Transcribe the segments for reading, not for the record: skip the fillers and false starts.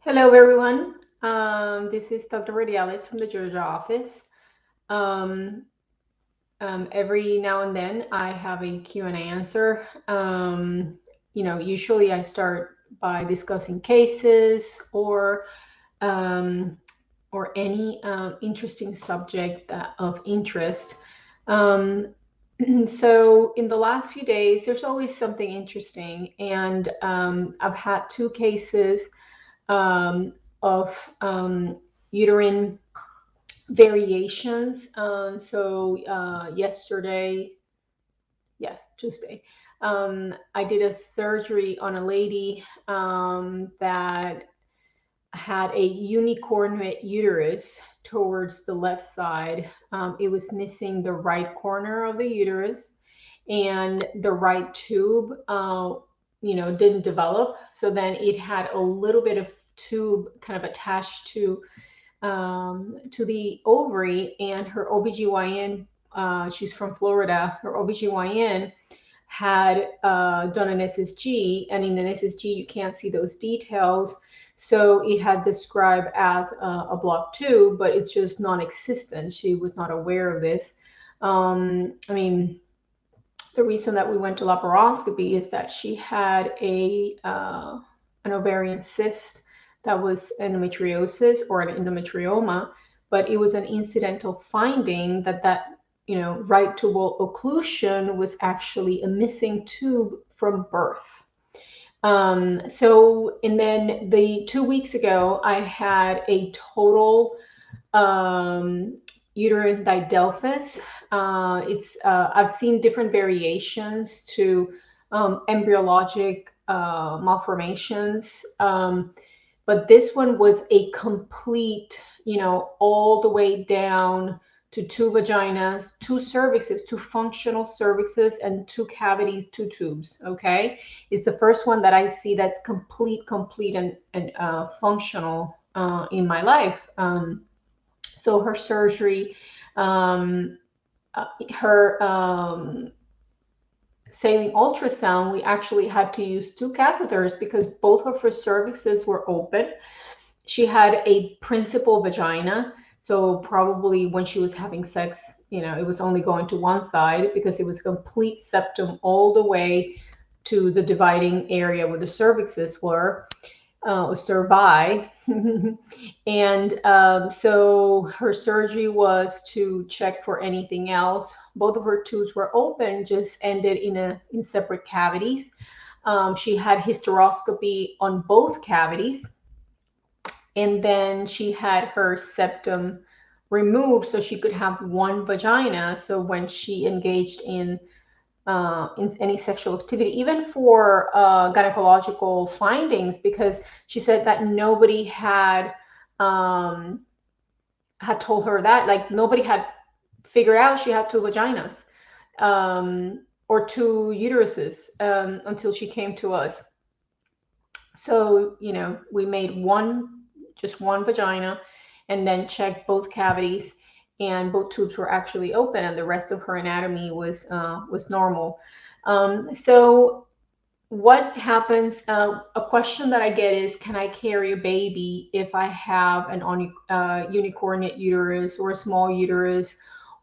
Hello, everyone. This is Dr. Radialis from the Georgia office. Um, every now and then I have a Q&A answer. Usually I start by discussing cases um, or any interesting subject of interest. Um, so in the last few days, there's always something interesting, and I've had two cases um, of uterine variations. Yesterday, yes, Tuesday, I did a surgery on a lady that had a unicornuate uterus towards the left side. It was missing the right corner of the uterus, and the right tube, didn't develop. So then it had a little bit of tube kind of attached to the ovary, and her OBGYN, she's from Florida, her OBGYN had done an SSG, and in an SSG, you can't see those details. So it had described as a blocked tube, but it's just non-existent. She was not aware of this. I mean, the reason that we went to laparoscopy is that she had an ovarian cyst that was endometriosis or an endometrioma, but it was an incidental finding that right tubal occlusion was actually a missing tube from birth. And then the 2 weeks ago, I had a total uterine didelphys. I've seen different variations to embryologic malformations, but this one was a complete, all the way down to two vaginas, two cervixes, two functional cervixes, and two cavities, two tubes. Okay, it's the first one that I see that's complete, and functional in my life. So her surgery, um, her saline ultrasound, we actually had to use two catheters because both of her cervixes were open. She had a principal vagina. So probably when she was having sex, it was only going to one side because it was complete septum all the way to the dividing area where the cervixes were. Survive. And so her surgery was to check for anything else. Both of her tubes were open, just ended in separate cavities. She had hysteroscopy on both cavities, and then she had her septum removed so she could have one vagina. So when she engaged in any sexual activity, even for gynecological findings, because she said that nobody had told her that, like nobody had figured out she had two vaginas or two uteruses until she came to us. So we made just one vagina, and then checked both cavities, and both tubes were actually open, and the rest of her anatomy was normal. So what happens? A question that I get is, can I carry a baby if I have an unicornuate uterus, or a small uterus,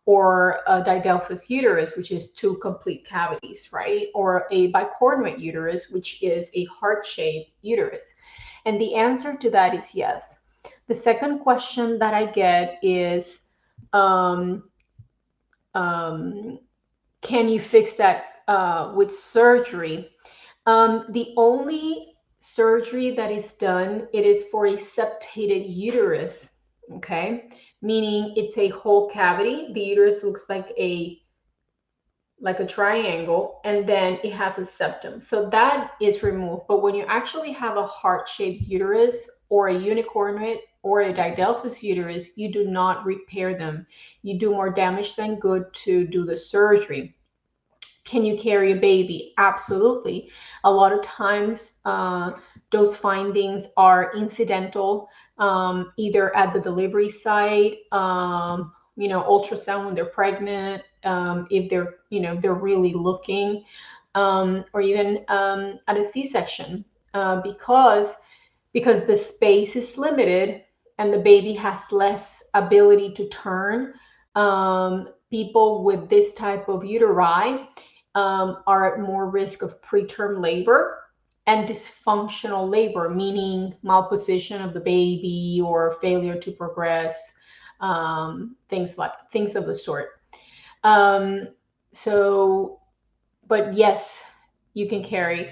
or a didelphys uterus, which is two complete cavities, right? Or a bicornuate uterus, which is a heart-shaped uterus? And the answer to that is yes. The second question that I get is, um, can you fix that with surgery? The only surgery that is done, it is for a septated uterus, okay? Meaning it's a whole cavity. The uterus looks like a triangle, and then it has a septum. So that is removed. But when you actually have a heart-shaped uterus, or a unicornuate, or a didelphys uterus, you do not repair them. You do more damage than good to do the surgery. Can you carry a baby? Absolutely. A lot of times, those findings are incidental, either at the delivery site, ultrasound when they're pregnant, if they're really looking, or even at a C-section, because because the space is limited and the baby has less ability to turn. People with this type of uteri are at more risk of preterm labor and dysfunctional labor, meaning malposition of the baby or failure to progress, things of the sort. Um, so, but yes, you can carry.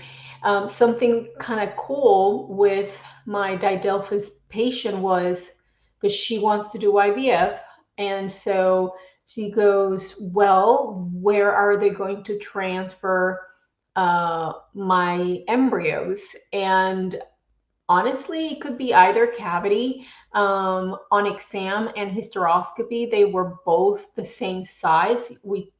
Something kind of cool with my Didelphys patient was because she wants to do IVF, and so she goes, well, where are they going to transfer my embryos? And honestly, it could be either cavity. On exam and hysteroscopy, they were both the same size. We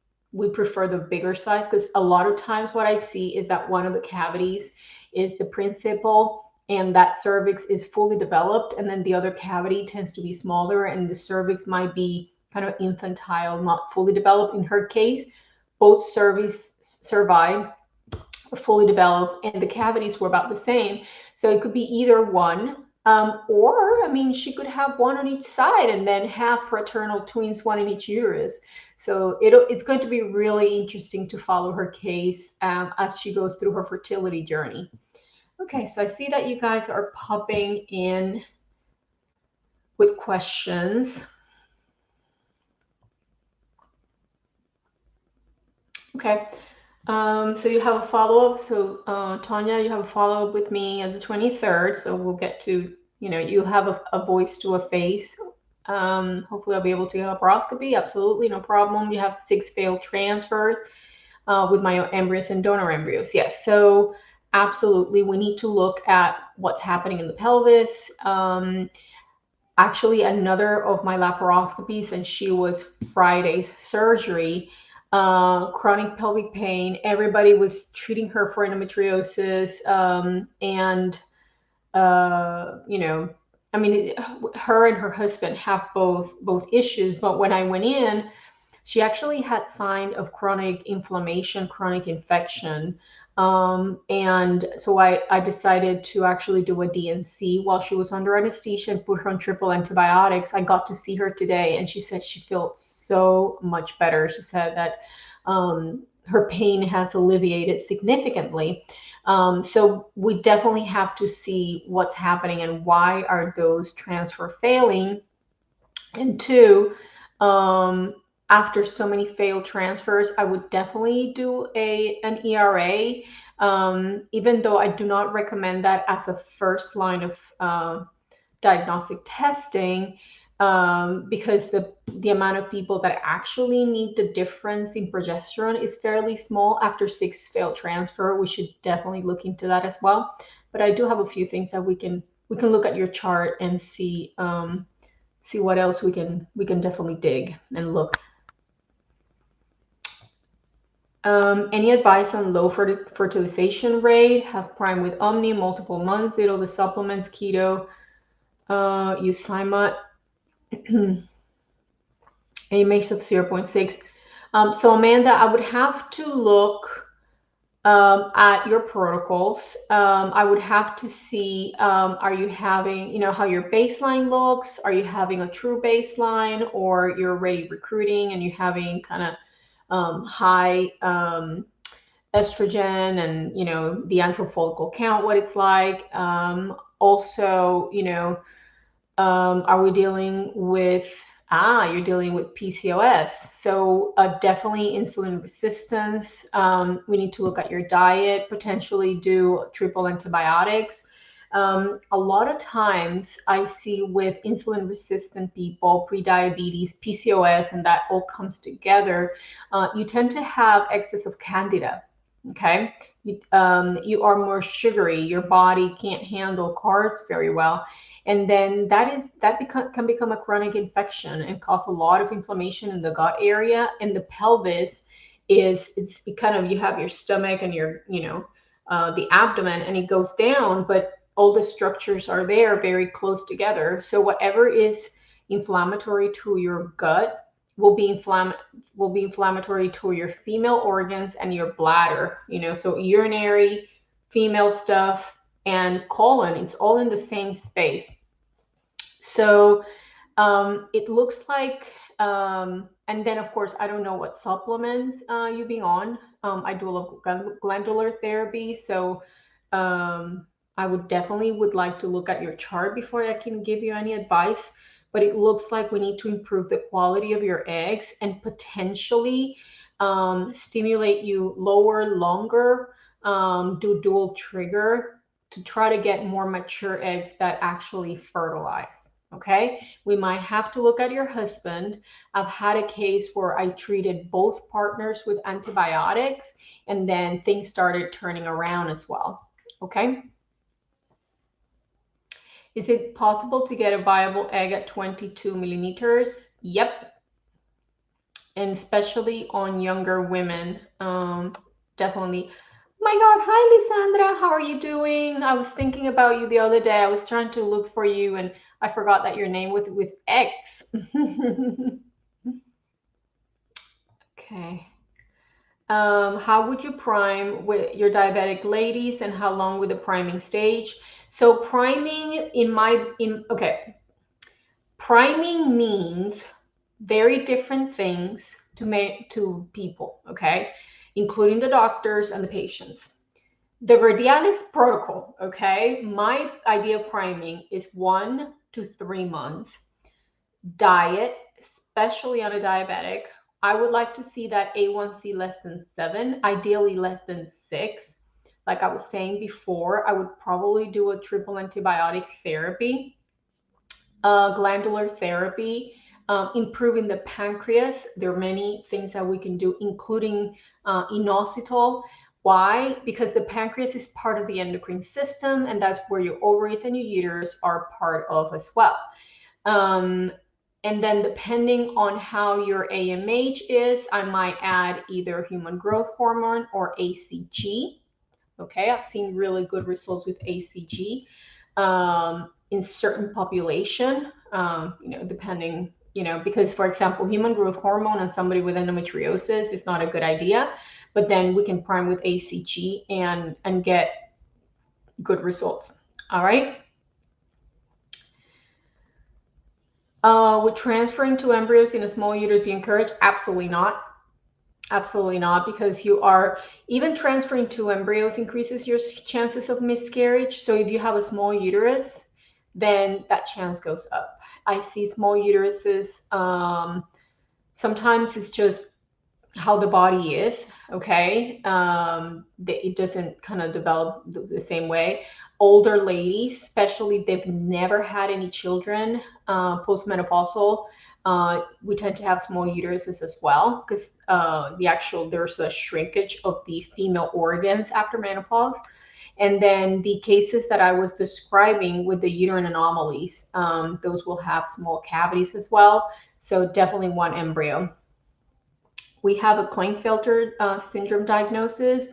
prefer the bigger size because a lot of times what I see is that one of the cavities is the principal and that cervix is fully developed, and then the other cavity tends to be smaller and the cervix might be kind of infantile, not fully developed. In her case, both cervix survived, fully developed, and the cavities were about the same. So it could be either one, or I mean, she could have one on each side and then have fraternal twins, one in each uterus. So it's going to be really interesting to follow her case as she goes through her fertility journey. Okay, so I see that you guys are popping in with questions. Okay. So you have a follow-up. So Tanya, you have a follow-up with me on the 23rd. So we'll get to, you have a voice to a face. Hopefully I'll be able to get a laparoscopy. Absolutely, no problem. You have 6 failed transfers with my embryos and donor embryos. Yes. So absolutely, we need to look at what's happening in the pelvis. Actually, another of my laparoscopies, and she was Friday's surgery, chronic pelvic pain. Everybody was treating her for endometriosis, and I mean, her and her husband have both issues. But when I went in, she actually had sign of chronic inflammation, chronic infection. And so I decided to actually do a DNC while she was under anesthesia and put her on triple antibiotics. I got to see her today, and she said she felt so much better. She said that her pain has alleviated significantly. So we definitely have to see what's happening and why are those transfer failing. And two, after so many failed transfers, I would definitely do an ERA, even though I do not recommend that as a first line of diagnostic testing, because the amount of people that actually need the difference in progesterone is fairly small after 6 failed transfer. We should definitely look into that as well. But I do have a few things that we can look at your chart and see what else we can definitely dig and look. Any advice on low fertilization rate? Have prime with Omni, multiple months, zero the supplements, keto, use Sima, a mix of 0.6. So Amanda, I would have to look at your protocols. I would have to see, are you having, how your baseline looks? Are you having a true baseline, or you're already recruiting and you're having kind of high estrogen and, the antral follicle count, what it's like. Also, are we dealing with, you're dealing with PCOS. So definitely insulin resistance. We need to look at your diet, potentially do triple antibiotics. A lot of times I see with insulin resistant people, prediabetes, PCOS, and that all comes together, you tend to have excess of candida. Okay. You are more sugary. Your body can't handle carbs very well. And then can become a chronic infection and cause a lot of inflammation in the gut area. And the pelvis it's kind of, you have your stomach and your, the abdomen, and it goes down, but all the structures are there very close together. So whatever is inflammatory to your gut will be inflammatory to your female organs and your bladder, so urinary, female stuff, and colon. It's all in the same space. So it looks like, and then of course, I don't know what supplements you be on. I do a lot of glandular therapy, so I would definitely would like to look at your chart before I can give you any advice. But it looks like we need to improve the quality of your eggs and potentially stimulate you lower, longer, do dual trigger to try to get more mature eggs that actually fertilize. Okay, we might have to look at your husband. I've had a case where I treated both partners with antibiotics and then things started turning around as well. Okay. Is it possible to get a viable egg at 22 millimeters? Yep. And especially on younger women. Definitely. My God, hi Lysandra, how are you doing? I was thinking about you the other day. I was trying to look for you and I forgot that your name with X. Okay. How would you prime with your diabetic ladies and how long with the priming stage? So priming okay. Priming means very different things to people, okay? Including the doctors and the patients. The Verdianis protocol, okay? My idea of priming is 1 to 3 months. Diet, especially on a diabetic, I would like to see that A1C less than 7, ideally less than 6. Like I was saying before, I would probably do a triple antibiotic therapy, glandular therapy, improving the pancreas. There are many things that we can do, including inositol. Why? Because the pancreas is part of the endocrine system, and that's where your ovaries and your uterus are part of as well. And then depending on how your AMH is, I might add either human growth hormone or ACG. Okay, I've seen really good results with ACG in certain population, depending, because for example, human growth hormone on somebody with endometriosis is not a good idea, but then we can prime with ACG and get good results. All right. Would transferring to embryos in a small uterus be encouraged? Absolutely not. Absolutely not, because you are even transferring to embryos increases your chances of miscarriage. So if you have a small uterus, then that chance goes up. I see small uteruses. Sometimes it's just how the body is. Okay, it doesn't kind of develop the same way. Older ladies, especially if they've never had any children, postmenopausal, we tend to have small uteruses as well, because there's a shrinkage of the female organs after menopause. And then the cases that I was describing with the uterine anomalies, those will have small cavities as well. So definitely one embryo. We have a Klinefelter syndrome diagnosis.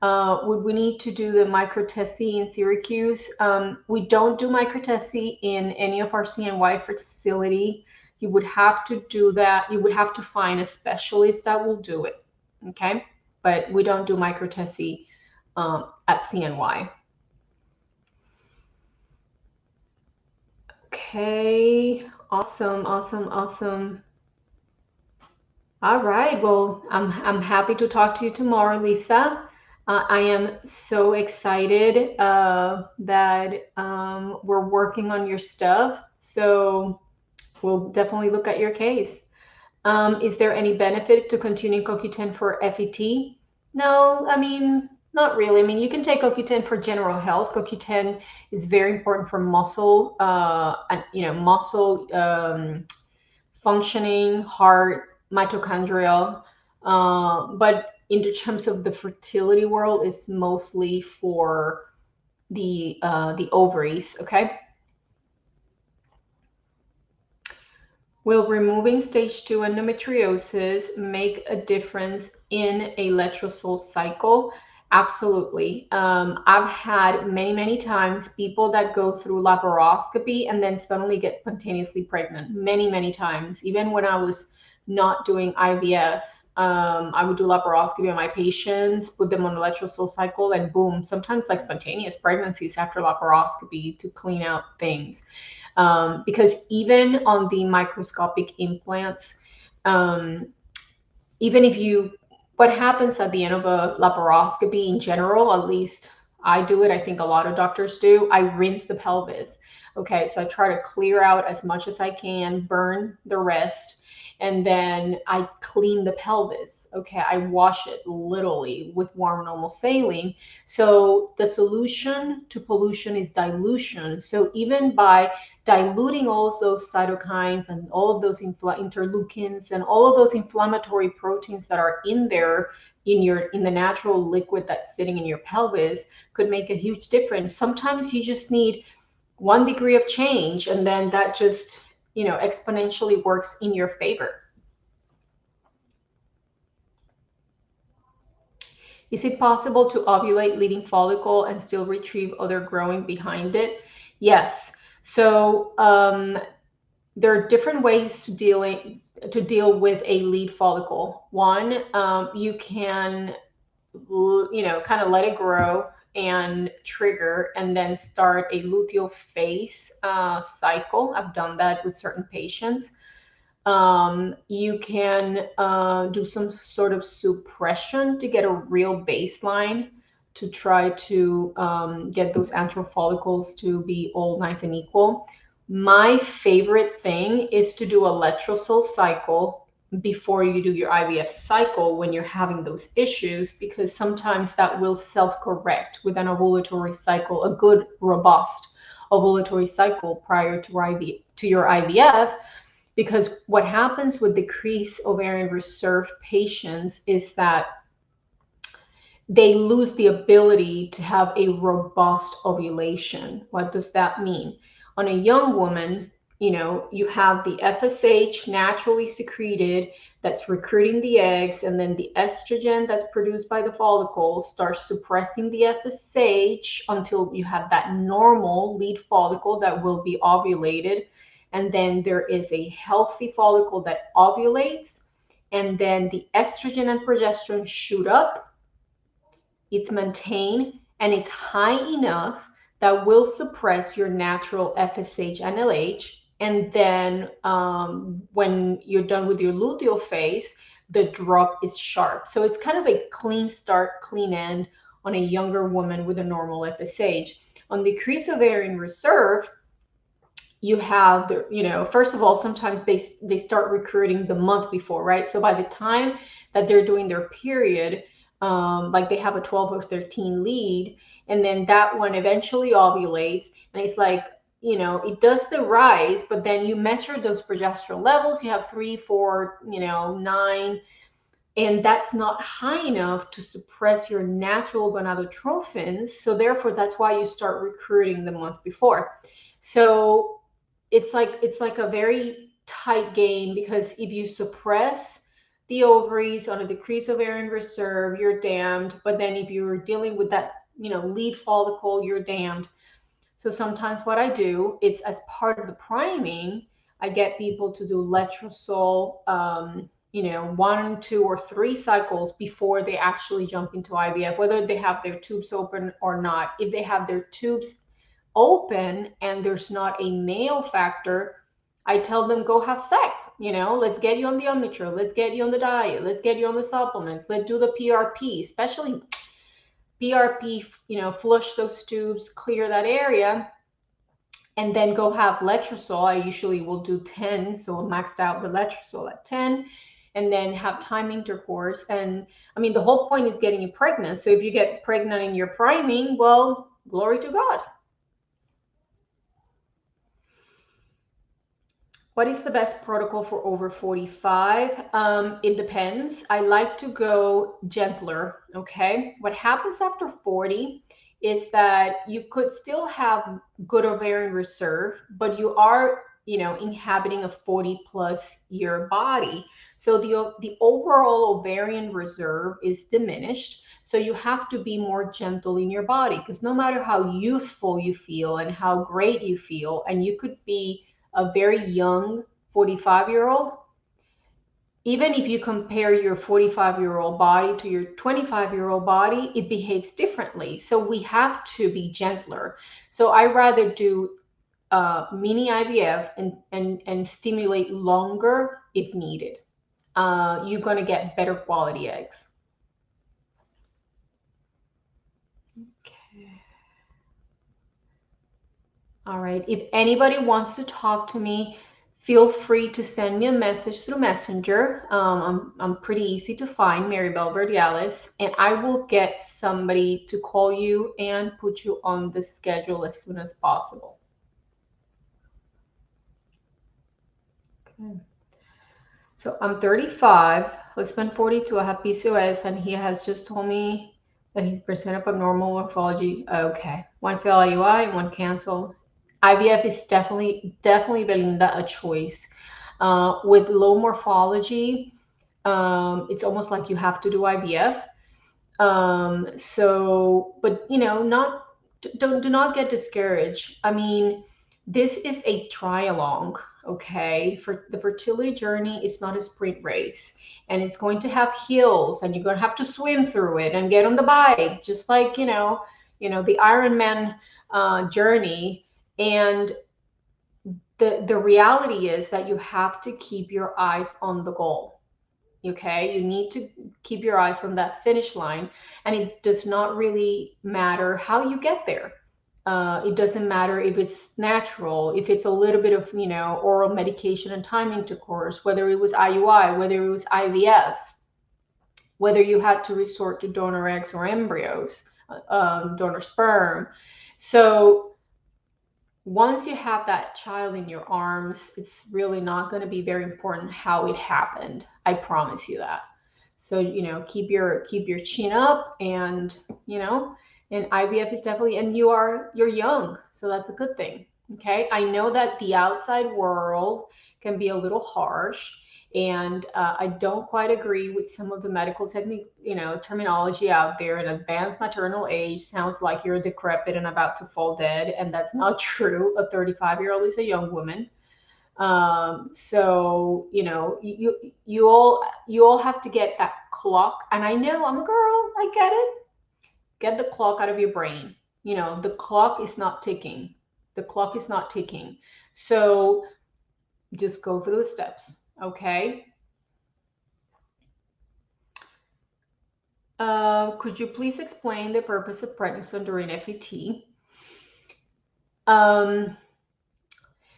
Would we need to do the microtesting in Syracuse? We don't do microtesting in any of our CNY facility. You would have to do that. You would have to find a specialist that will do it. Okay, but we don't do microtesting at CNY. Okay, awesome. All right. Well, I'm happy to talk to you tomorrow, Lisa. I am so excited that we're working on your stuff. So we'll definitely look at your case. Is there any benefit to continuing CoQ10 for FET? No, I mean, not really. I mean, you can take CoQ10 for general health. CoQ10 is very important for muscle, muscle functioning, heart, mitochondrial. But in terms of the fertility world, is mostly for the ovaries. Okay. Will removing stage 2 endometriosis make a difference in a letrozole cycle? Absolutely. I've had many times people that go through laparoscopy and then suddenly get spontaneously pregnant. Many times. Even when I was not doing IVF, I would do laparoscopy on my patients, put them on the letrozole cycle, and boom, sometimes like spontaneous pregnancies after laparoscopy to clean out things. Because even on the microscopic implants, um, even if you, what happens at the end of a laparoscopy in general, at least I do it, I think a lot of doctors do, I rinse the pelvis. Okay, so I try to clear out as much as I can, burn the rest, and then I clean the pelvis. Okay, I wash it literally with warm normal saline. So the solution to pollution is dilution. So even by diluting all of those cytokines and all of those interleukins and all of those inflammatory proteins that are in there in the natural liquid that's sitting in your pelvis could make a huge difference. Sometimes you just need 1 degree of change, and then that just exponentially works in your favor. Is it possible to ovulate leading follicle and still retrieve other growing behind it? Yes. So there are different ways to deal with a lead follicle. One, you can kind of let it grow and trigger, and then start a luteal phase cycle. I've done that with certain patients. You can do some sort of suppression to get a real baseline to try to get those antral follicles to be all nice and equal. My favorite thing is to do a letrozole cycle before you do your IVF cycle when you're having those issues, because sometimes that will self-correct with an ovulatory cycle, a good, robust ovulatory cycle prior to your IVF. Because what happens with decreased ovarian reserve patients is that they lose the ability to have a robust ovulation. What does that mean? On a young woman, you have the FSH naturally secreted that's recruiting the eggs, and then the estrogen that's produced by the follicle starts suppressing the FSH until you have that normal lead follicle that will be ovulated. And then there is a healthy follicle that ovulates, and then the estrogen and progesterone shoot up, it's maintained, and it's high enough that will suppress your natural FSH and LH. And then when you're done with your luteal phase, the drop is sharp. So it's kind of a clean start, clean end on a younger woman with a normal FSH. On decreased ovarian reserve, you have first of all, sometimes they start recruiting the month before, right? So by the time that they're doing their period, like they have a 12 or 13 lead, and then that one eventually ovulates, and it's like, it does the rise, but then you measure those progesterone levels, you have 3, 4, 9, and that's not high enough to suppress your natural gonadotropins. So therefore, that's why you start recruiting the month before. So it's like a very tight game, because if you suppress the ovaries on a decreased ovarian reserve, you're damned. But then if you're dealing with that, lead follicle, you're damned. So sometimes what I do is, as part of the priming, I get people to do letrozole, 1, 2, or 3 cycles before they actually jump into IVF, whether they have their tubes open or not. If they have their tubes open and there's not a male factor, I tell them, go have sex. Let's get you on the Omnitrol, let's get you on the diet, let's get you on the supplements, let's do the PRP, especially PRP, flush those tubes, clear that area, and then go have letrozole. I usually will do 10, so I'll maxed out the letrozole at 10, and then have time intercourse. And I mean, the whole point is getting you pregnant. So if you get pregnant in your priming, well, glory to God. What is the best protocol for over 45? It depends. I like to go gentler, okay? What happens after 40 is that you could still have good ovarian reserve, but you are, inhabiting a 40+ year body. So the overall ovarian reserve is diminished. So you have to be more gentle in your body, because no matter how youthful you feel and how great you feel, and you could be a very young 45-year-old, even if you compare your 45-year-old body to your 25-year-old body, it behaves differently. So we have to be gentler. So I rather do mini IVF and stimulate longer if needed. You're going to get better quality eggs. Okay. All right. If anybody wants to talk to me, feel free to send me a message through Messenger. I'm pretty easy to find, Maribel Verdiales, and I will get somebody to call you and put you on the schedule as soon as possible. Okay. So I'm 35, husband 42, I have PCOS, and he has just told me that he's presented abnormal morphology. Okay. One failed IUI and one canceled. IVF is definitely, Belinda, a choice. With low morphology, it's almost like you have to do IVF. But not do not get discouraged. I mean, this is a try along, okay? For the fertility journey is not a sprint race, and it's going to have hills, and you're going to have to swim through it and get on the bike, just like the Ironman journey. And the reality is that you have to keep your eyes on the goal. Okay, you need to keep your eyes on that finish line, and it does not really matter how you get there. It doesn't matter if it's natural, if it's a little bit of oral medication and time intercourse, whether it was IUI, whether it was IVF, whether you had to resort to donor eggs or embryos, donor sperm. So once you have that child in your arms, it's really not going to be very important how it happened. I promise you that. So keep your chin up, and and IVF is definitely, and you're young, so that's a good thing. Okay, I know that the outside world can be a little harsh, and I don't quite agree with some of the medical technique, terminology out there. An advanced maternal age sounds like you're decrepit and about to fall dead, and that's not true. A 35-year-old is a young woman. So you all have to get that clock. And I know I'm a girl, I get it. Get the clock out of your brain. The clock is not ticking. The clock is not ticking. So just go through the steps, okay? Could you please explain the purpose of prednisone during FET?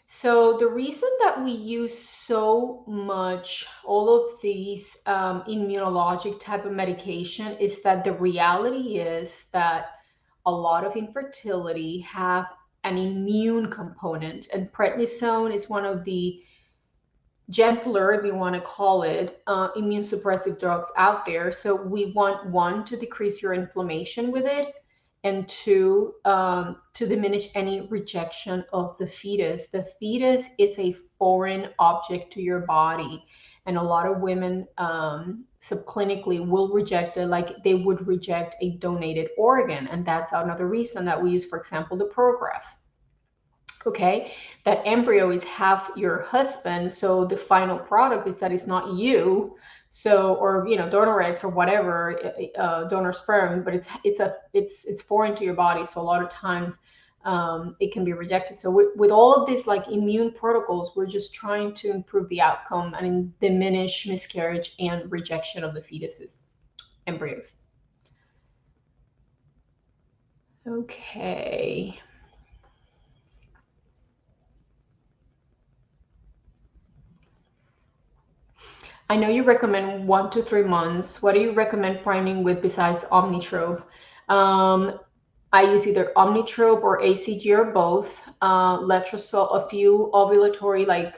So the reason that we use so much all of these immunologic type of medication is that the reality is that a lot of infertility have an immune component, and prednisone is one of the gentler, if you want to call it, immune suppressive drugs out there. So we want, one, to decrease your inflammation with it, and two, to diminish any rejection of the fetus. The fetus is a foreign object to your body, and a lot of women subclinically will reject it like they would reject a donated organ. And that's another reason that we use, for example, the Prograf. Okay, that embryo is half your husband, so the final product is that it's not you. So, or donor eggs or whatever, donor sperm, but it's foreign to your body, so a lot of times it can be rejected. So with all of these like immune protocols, we're just trying to improve the outcome and diminish miscarriage and rejection of the fetuses, embryos. Okay. I know you recommend 1 to 3 months. What do you recommend priming with besides Omnitrope? I use either Omnitrope or ACG or both. Letrozole, a few ovulatory, like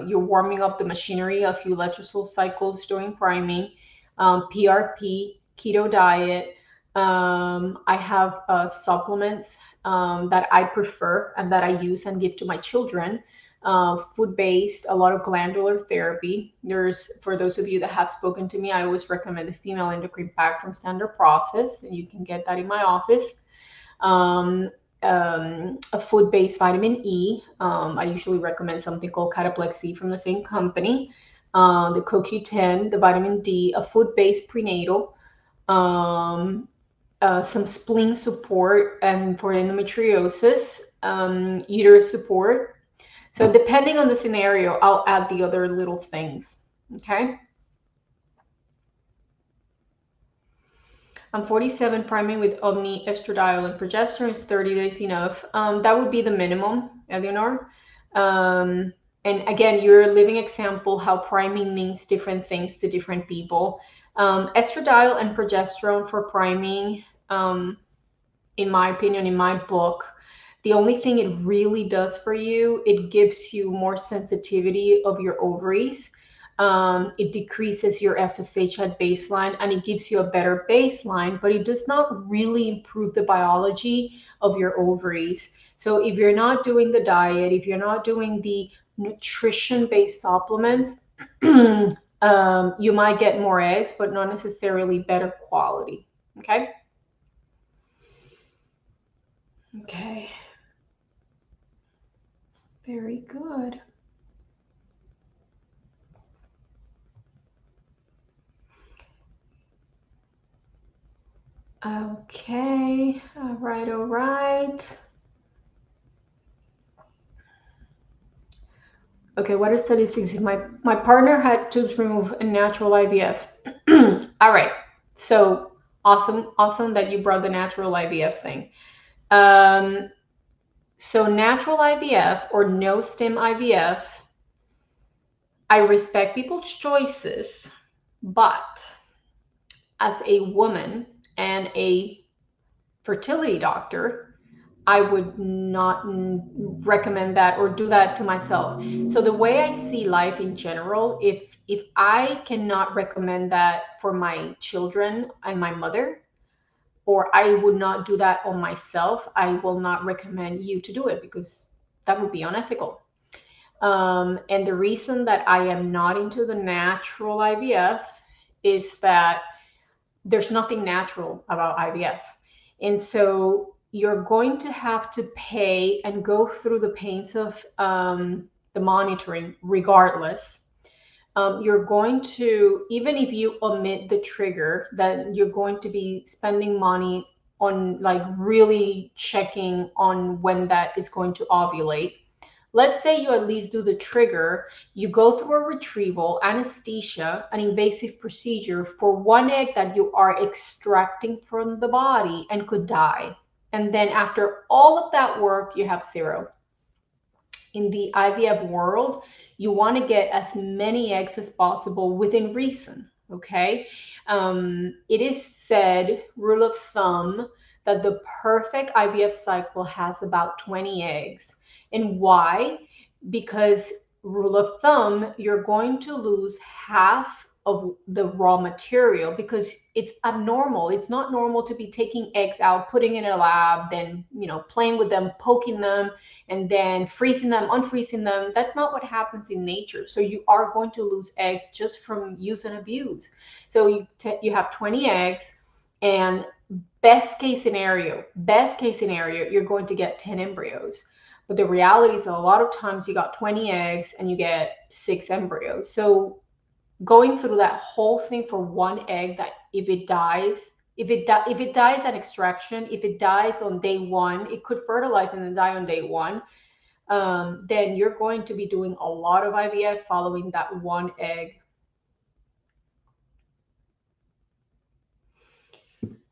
you're warming up the machinery, a few letrozole cycles during priming. PRP, keto diet. I have supplements that I prefer and that I use and give to my children. Food-based, a lot of glandular therapy. For those of you that have spoken to me, I always recommend the female endocrine pack from Standard Process, and you can get that in my office. A food-based vitamin E. I usually recommend something called Cataplexy from the same company. the CoQ10, the vitamin D, a food-based prenatal, some spleen support and for endometriosis, uterus support. So depending on the scenario, I'll add the other little things, okay? I'm 47, priming with Omni, estradiol, and progesterone is 30 days enough. That would be the minimum, Eleanor. And again, you're a living example how priming means different things to different people. Estradiol and progesterone for priming, in my opinion, in my book, the only thing it really does for you, it gives you more sensitivity of your ovaries. It decreases your FSH at baseline and it gives you a better baseline, but it does not really improve the biology of your ovaries. So if you're not doing the diet, if you're not doing the nutrition-based supplements, you might get more eggs, but not necessarily better quality. Okay. Okay. Very good. Okay. All right. All right. Okay. What are statistics? My partner had tubes removed and natural IVF. All right. So awesome that you brought the natural IVF thing. So natural IVF or no stim IVF, I respect people's choices, but as a woman and a fertility doctor, I would not recommend that or do that to myself. So the way I see life in general, if I cannot recommend that for my children and my mother, or I would not do that on myself, I will not recommend you to do it because that would be unethical. And the reason that I am not into the natural IVF is that there's nothing natural about IVF. And so you're going to have to pay and go through the pains of the monitoring regardless. You're going to, even if you omit the trigger, that you're going to be spending money on like really checking on when that is going to ovulate. Let's say you at least do the trigger, you go through a retrieval, anesthesia, an invasive procedure for one egg that you are extracting from the body and could die. And then after all of that work, you have zero. In the IVF world, you want to get as many eggs as possible within reason. Okay. It is said, rule of thumb, that the perfect IVF cycle has about 20 eggs. And why? Because rule of thumb, you're going to lose half of the raw material because it's abnormal. It's not normal to be taking eggs out, putting in a lab, then, playing with them, poking them, and then freezing them, unfreezing them. That's not what happens in nature. So you are going to lose eggs just from use and abuse. So you have 20 eggs, and best case scenario, you're going to get 10 embryos. But the reality is that a lot of times you got 20 eggs and you get 6 embryos. So going through that whole thing for one egg, that if it dies at extraction, if it dies on day one, it could fertilize and then die on day one. Then you're going to be doing a lot of IVF following that one egg.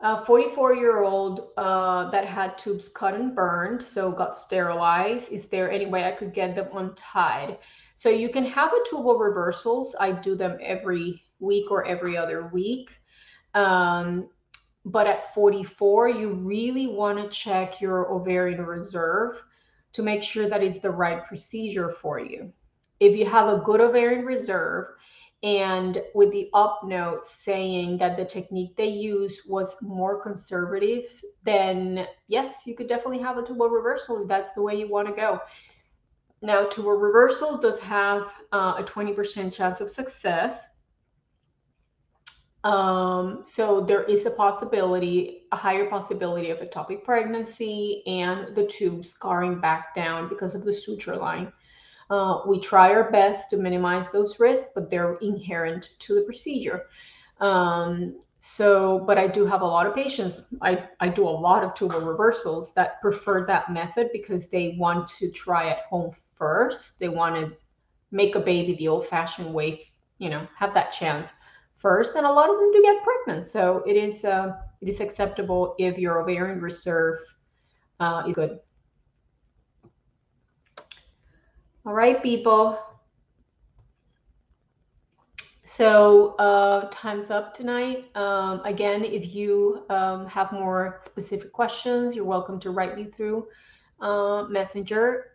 A 44-year-old that had tubes cut and burned, so got sterilized. Is there any way I could get them untied? So you can have a tubal reversals. I do them every week or every other week. But at 44, you really want to check your ovarian reserve to make sure that it's the right procedure for you. If you have a good ovarian reserve, and with the up note saying that the technique they used was more conservative, then yes, you could definitely have a tubal reversal if that's the way you want to go. Now, tubal reversal does have a 20% chance of success. So there is a higher possibility of ectopic pregnancy and the tube scarring back down because of the suture line. We try our best to minimize those risks, but they're inherent to the procedure. But I do have a lot of patients. I do a lot of tubal reversals that prefer that method because they want to try at home first. They want to make a baby the old-fashioned way, have that chance first. And a lot of them do get pregnant. So it is acceptable if your ovarian reserve is good. All right, people. So time's up tonight. Again, if you have more specific questions, you're welcome to write me through Messenger.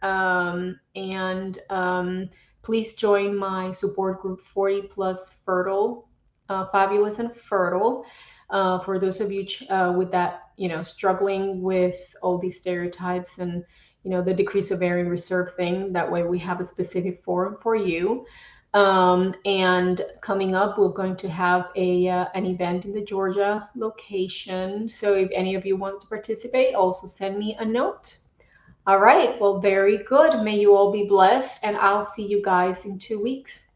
Please join my support group, 40 Plus Fertile, Fabulous and Fertile. For those of you with that, struggling with all these stereotypes and, the decreased ovarian reserve thing. That way we have a specific forum for you. And coming up, we're going to have an event in the Georgia location. So if any of you want to participate, also send me a note. All right. Well, very good. May you all be blessed, and I'll see you guys in 2 weeks.